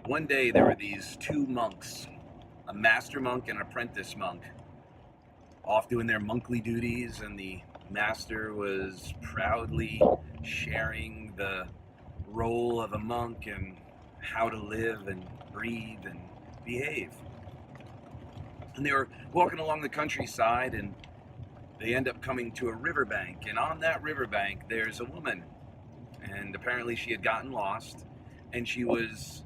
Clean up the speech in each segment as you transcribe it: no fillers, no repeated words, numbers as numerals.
One day there were these two monks, a master monk and an apprentice monk, off doing their monkly duties, and the master was proudly sharing the role of a monk and how to live and breathe and behave. And they were walking along the countryside, and they end up coming to a riverbank, and on that riverbank there's a woman, and apparently she had gotten lost, and she was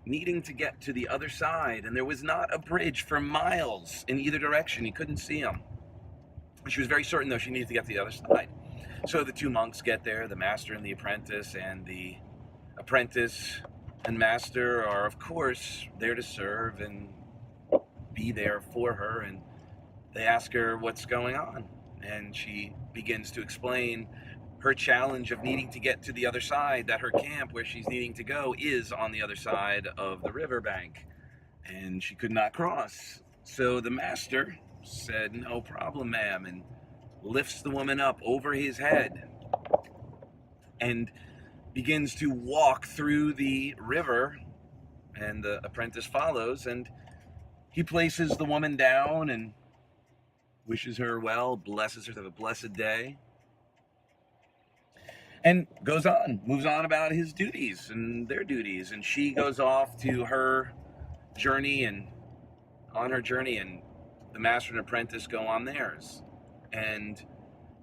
needing to get to the other side, and there was not a bridge for miles in either direction. You couldn't see them. She was very certain, though, she needed to get to the other side. So the two monks get there, the master and the apprentice, and the apprentice and master are, of course, there to serve and be there for her, and they ask her what's going on, and she begins to explain her challenge of needing to get to the other side, that her camp where she's needing to go is on the other side of the riverbank, and she could not cross. So the master said, "No problem, ma'am," and lifts the woman up over his head and begins to walk through the river, and the apprentice follows, and he places the woman down and wishes her well, blesses her to have a blessed day, and goes on, moves on about his duties and their duties. And she goes off to her journey, and on her journey, and the master and apprentice go on theirs. And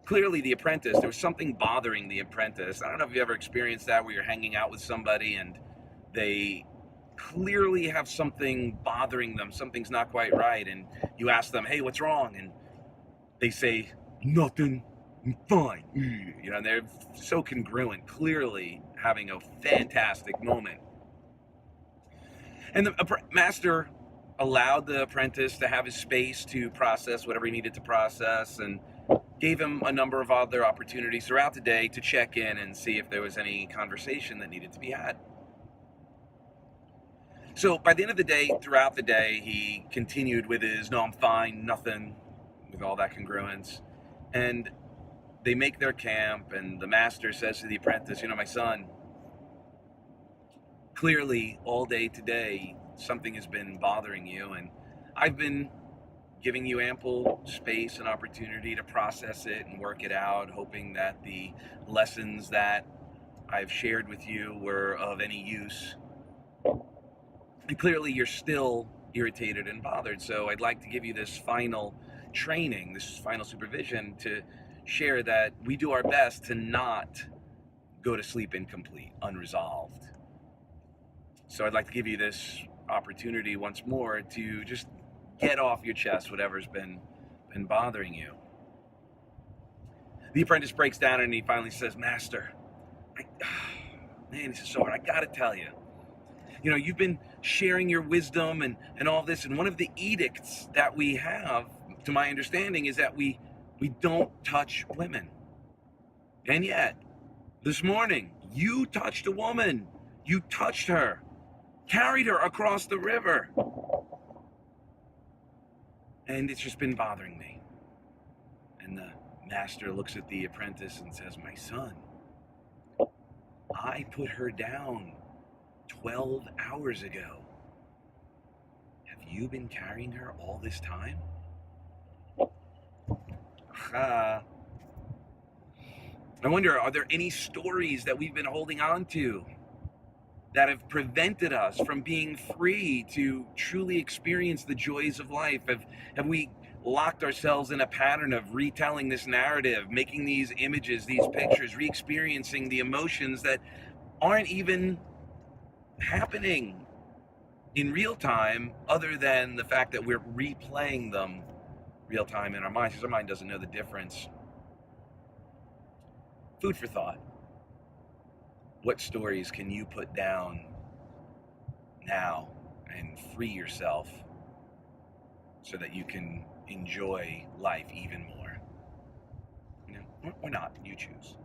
clearly the apprentice, there was something bothering the apprentice. I don't know if you ever experienced that, where you're hanging out with somebody and they clearly have something bothering them, something's not quite right, and you ask them, "Hey, what's wrong?" And they say, "Nothing, I'm fine." You know, they're so congruent, clearly having a fantastic moment. And the master allowed the apprentice to have his space to process whatever he needed to process, and gave him a number of other opportunities throughout the day to check in and see if there was any conversation that needed to be had. So by the end of the day, throughout the day, he continued with his "no, I'm fine, nothing," with all that congruence. And they make their camp, and the master says to the apprentice, "My son, clearly all day today something has been bothering you, and I've been giving you ample space and opportunity to process it and work it out, hoping that the lessons that I've shared with you were of any use. And clearly you're still irritated and bothered, so I'd like to give you this final training, this final supervision, to share that we do our best to not go to sleep incomplete, unresolved. So I'd like to give you this opportunity once more to just get off your chest whatever's been bothering you." The apprentice breaks down and he finally says, "Master, man, this is so hard. I gotta tell you, you've been sharing your wisdom and all this, and one of the edicts that we have, to my understanding, is that we don't touch women. And yet, this morning, you touched a woman. You touched her, carried her across the river. And it's just been bothering me." And the master looks at the apprentice and says, "My son, I put her down 12 hours ago. Have you been carrying her all this time?" I wonder, are there any stories that we've been holding on to that have prevented us from being free to truly experience the joys of life? Have we locked ourselves in a pattern of retelling this narrative, making these images, these pictures, re-experiencing the emotions that aren't even happening in real time, other than the fact that we're replaying them real time in our minds, because our mind doesn't know the difference? Food for thought. What stories can you put down now and free yourself so that you can enjoy life even more? Or not, you choose.